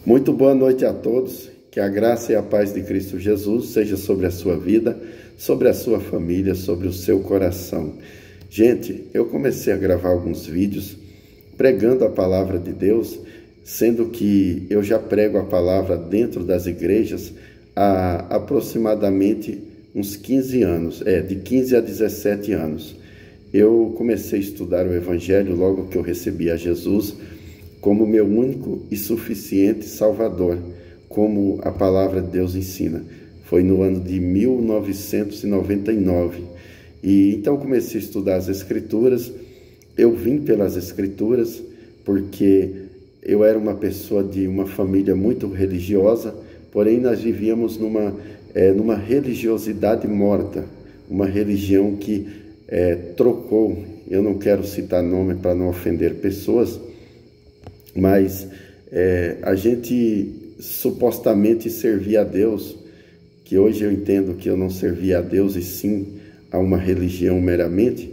Muito boa noite a todos, que a graça e a paz de Cristo Jesus seja sobre a sua vida, sobre a sua família, sobre o seu coração. Gente, eu comecei a gravar alguns vídeos pregando a palavra de Deus, sendo que eu já prego a palavra dentro das igrejas há aproximadamente uns 15 anos, de 15 a 17 anos. Eu comecei a estudar o Evangelho logo que eu recebi a Jesus como meu único e suficiente Salvador, como a palavra de Deus ensina. Foi no ano de 1999. E então comecei a estudar as Escrituras. Eu vim pelas Escrituras porque eu era uma pessoa de uma família muito religiosa, porém nós vivíamos numa religiosidade morta, uma religião que trocou. Eu não quero citar nome para não ofender pessoas, mas a gente supostamente servia a Deus, que hoje eu entendo que eu não servia a Deus e sim a uma religião meramente,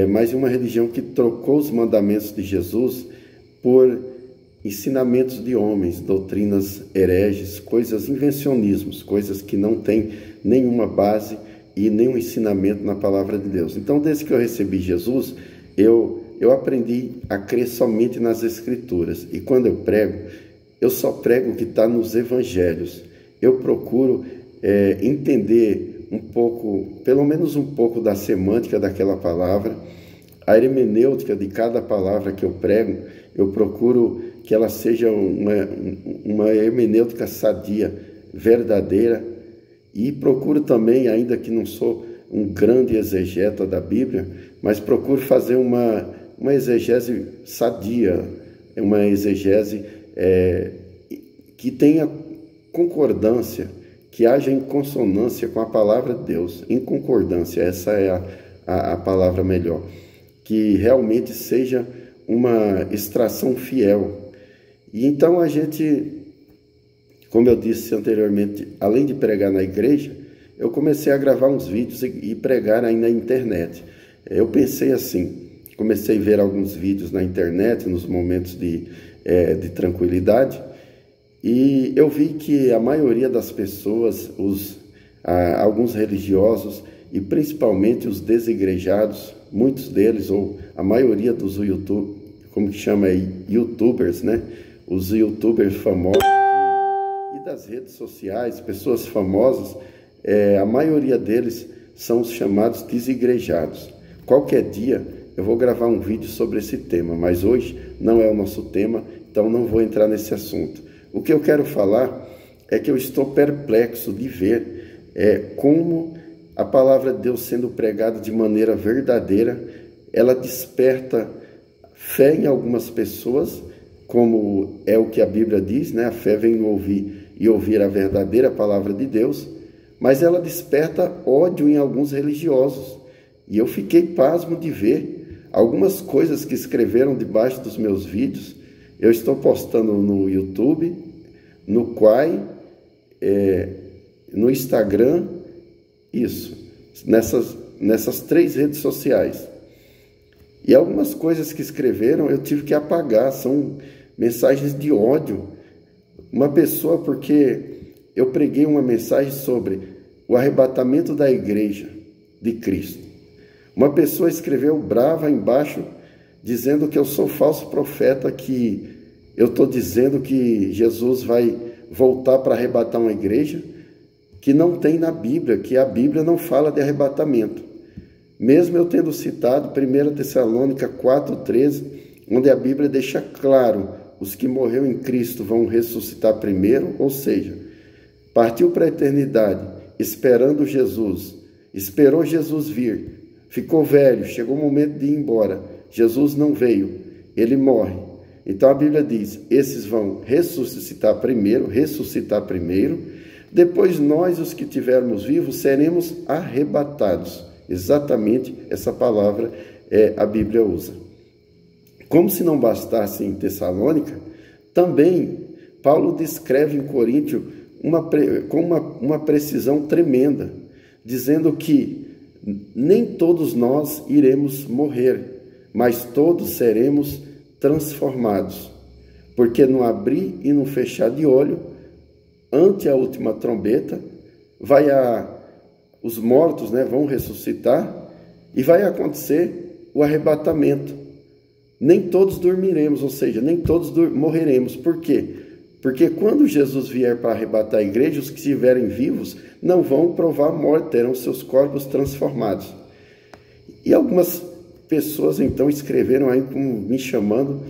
mas uma religião que trocou os mandamentos de Jesus por ensinamentos de homens, doutrinas hereges, invencionismos, coisas que não têm nenhuma base e nenhum ensinamento na palavra de Deus. Então, desde que eu recebi Jesus, eu aprendi a crer somente nas Escrituras. E quando eu prego, eu só prego o que está nos Evangelhos. Eu procuro entender um pouco, pelo menos um pouco da semântica daquela palavra, a hermenêutica de cada palavra que eu prego. Eu procuro que ela seja uma hermenêutica sadia, verdadeira, e procuro também, ainda que não sou um grande exegeta da Bíblia, mas procuro fazer uma exegese sadia, uma exegese que tenha concordância, que haja em consonância com a palavra de Deus, em concordância, essa é a palavra melhor, que realmente seja uma extração fiel. E então a gente, como eu disse anteriormente, além de pregar na igreja, eu comecei a gravar uns vídeos e pregar aí na internet. Eu pensei assim, comecei a ver alguns vídeos na internet, nos momentos de tranquilidade, e eu vi que a maioria das pessoas, alguns religiosos e principalmente os desigrejados, muitos deles, ou a maioria dos YouTube, como que chama aí, youtubers, né? Os youtubers famosos e das redes sociais, pessoas famosas, a maioria deles são os chamados desigrejados. Qualquer dia eu vou gravar um vídeo sobre esse tema, mas hoje não é o nosso tema, então não vou entrar nesse assunto. O que eu quero falar é que eu estou perplexo de ver como a palavra de Deus sendo pregada de maneira verdadeira, ela desperta fé em algumas pessoas, como é o que a Bíblia diz, né? A fé vem no ouvir e ouvir a verdadeira palavra de Deus, mas ela desperta ódio em alguns religiosos. E eu fiquei pasmo de ver algumas coisas que escreveram debaixo dos meus vídeos. Eu estou postando no YouTube, no Quai, no Instagram, nessas 3 redes sociais. E algumas coisas que escreveram eu tive que apagar, são mensagens de ódio. Uma pessoa, porque eu preguei uma mensagem sobre o arrebatamento da igreja de Cristo. Uma pessoa escreveu brava embaixo, dizendo que eu sou falso profeta, que eu estou dizendo que Jesus vai voltar para arrebatar uma igreja, que não tem na Bíblia, que a Bíblia não fala de arrebatamento. Mesmo eu tendo citado 1 Tessalônica 4,13, onde a Bíblia deixa claro, os que morreram em Cristo vão ressuscitar primeiro, ou seja, partiu para a eternidade, esperando Jesus, esperou Jesus vir, ficou velho, chegou o momento de ir embora, Jesus não veio, ele morre. Então a Bíblia diz, esses vão ressuscitar primeiro, depois nós, os que tivermos vivos, seremos arrebatados. Exatamente essa palavra a Bíblia usa. Como se não bastasse em Tessalônica, também Paulo descreve em Coríntio com uma precisão tremenda, dizendo que nem todos nós iremos morrer, mas todos seremos transformados. porque no abrir e no fechar de olho, ante a última trombeta, os mortos, né, vão ressuscitar e vai acontecer o arrebatamento. Nem todos dormiremos, ou seja, nem todos morreremos. Por quê? Porque quando Jesus vier para arrebatar a igreja, os que estiverem vivos não vão provar a morte, terão seus corpos transformados. E algumas pessoas então escreveram aí me chamando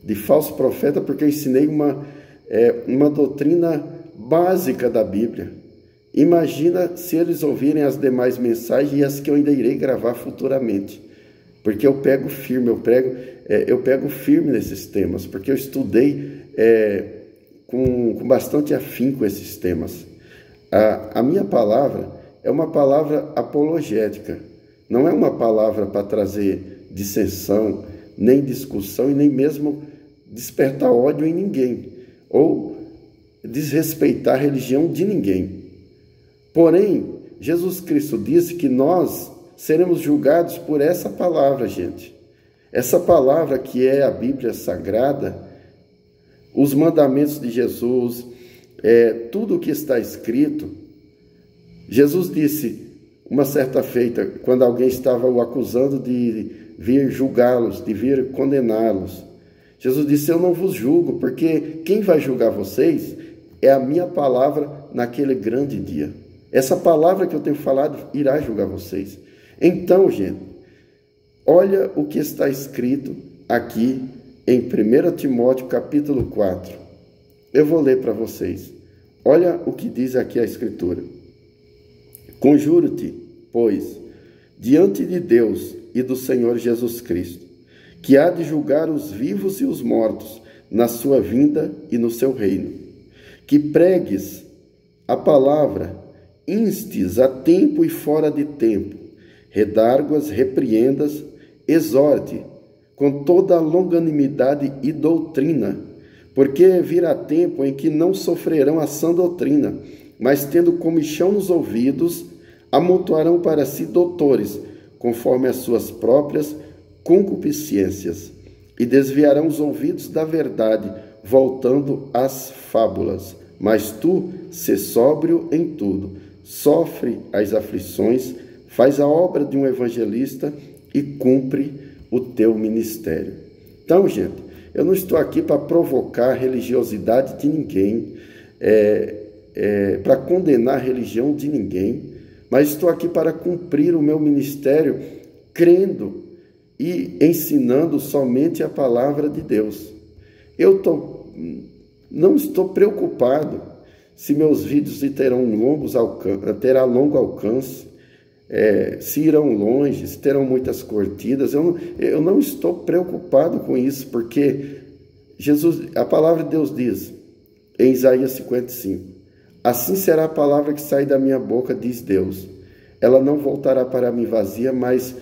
de falso profeta, porque eu ensinei uma doutrina básica da Bíblia. Imagina se eles ouvirem as demais mensagens e as que eu ainda irei gravar futuramente, porque eu pego firme, eu pego firme nesses temas, porque eu estudei com bastante afinco esses temas. A minha palavra é uma palavra apologética, não é uma palavra para trazer dissensão, nem discussão e nem mesmo despertar ódio em ninguém, ou desrespeitar a religião de ninguém. Porém, Jesus Cristo disse que nós seremos julgados por essa palavra, gente. Essa palavra que é a Bíblia Sagrada, os mandamentos de Jesus, tudo o que está escrito. Jesus disse, uma certa feita, quando alguém estava o acusando de vir julgá-los, de vir condená-los, Jesus disse, eu não vos julgo, porque quem vai julgar vocês é a minha palavra naquele grande dia. Essa palavra que eu tenho falado irá julgar vocês. Então, gente, olha o que está escrito aqui em 1 Timóteo capítulo 4. Eu vou ler para vocês. Olha o que diz aqui a Escritura. Conjuro-te, pois, diante de Deus e do Senhor Jesus Cristo, que há de julgar os vivos e os mortos na sua vinda e no seu reino, que pregues a palavra, instes a tempo e fora de tempo, redarguas, repreendas, exorte com toda a longanimidade e doutrina, porque virá tempo em que não sofrerão a sã doutrina, mas tendo comichão nos ouvidos, amontoarão para si doutores, conforme as suas próprias concupiscências, e desviarão os ouvidos da verdade, voltando às fábulas. Mas tu, sê sóbrio em tudo, sofre as aflições, faz a obra de um evangelista e cumpre o teu ministério. Então, gente, eu não estou aqui para provocar a religiosidade de ninguém, para condenar a religião de ninguém, mas estou aqui para cumprir o meu ministério, crendo e ensinando somente a palavra de Deus. Não estou preocupado se meus vídeos terão longo alcance, se irão longe, se terão muitas curtidas. Eu não estou preocupado com isso, porque a palavra de Deus diz, em Isaías 55, assim será a palavra que sai da minha boca, diz Deus. Ela não voltará para mim vazia, mas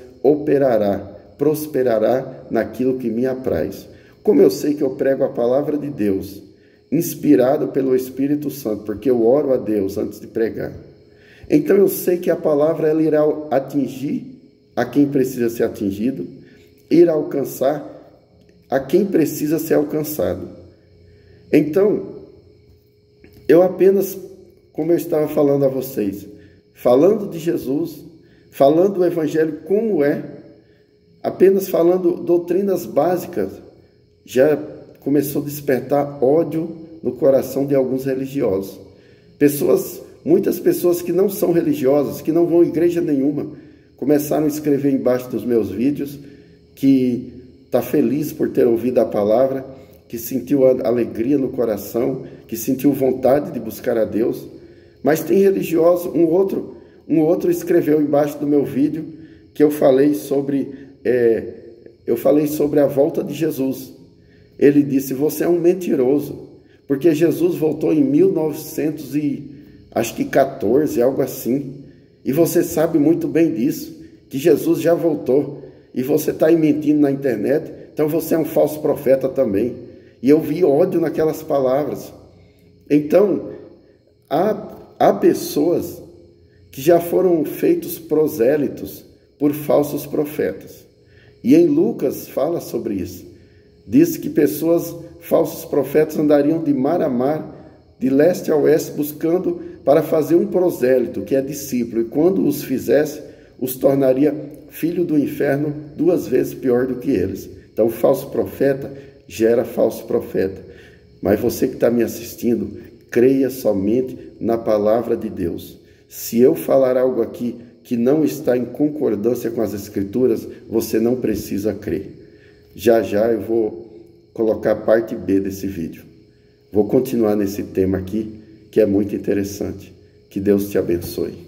prosperará naquilo que me apraz. Como eu sei que eu prego a palavra de Deus, inspirado pelo Espírito Santo, porque eu oro a Deus antes de pregar. Então eu sei que a palavra ela irá atingir a quem precisa ser atingido, irá alcançar a quem precisa ser alcançado. Então, eu apenas, como eu estava falando a vocês, falando de Jesus, falando do Evangelho como é, apenas falando doutrinas básicas, já começou a despertar ódio no coração de alguns religiosos. Muitas pessoas que não são religiosas, que não vão a igreja nenhuma, começaram a escrever embaixo dos meus vídeos que está feliz por ter ouvido a palavra, que sentiu alegria no coração, que sentiu vontade de buscar a Deus. Mas tem religioso, um outro escreveu embaixo do meu vídeo que eu falei sobre a volta de Jesus. Ele disse, você é um mentiroso, porque Jesus voltou em 1914, algo assim, e você sabe muito bem disso, que Jesus já voltou, e você está aí mentindo na internet, então você é um falso profeta também. E eu vi ódio naquelas palavras. Então, há pessoas que já foram feitos prosélitos por falsos profetas. E em Lucas fala sobre isso. Diz que pessoas falsos profetas andariam de mar a mar, de leste a oeste, buscando para fazer um prosélito, que é discípulo, e quando os fizesse, os tornaria filho do inferno 2 vezes pior do que eles. Então, falso profeta gera falso profeta. Mas você que está me assistindo, creia somente na palavra de Deus. Se eu falar algo aqui que não está em concordância com as Escrituras, você não precisa crer. Já já eu vou colocar a parte B desse vídeo. Vou continuar nesse tema aqui, que é muito interessante. Que Deus te abençoe.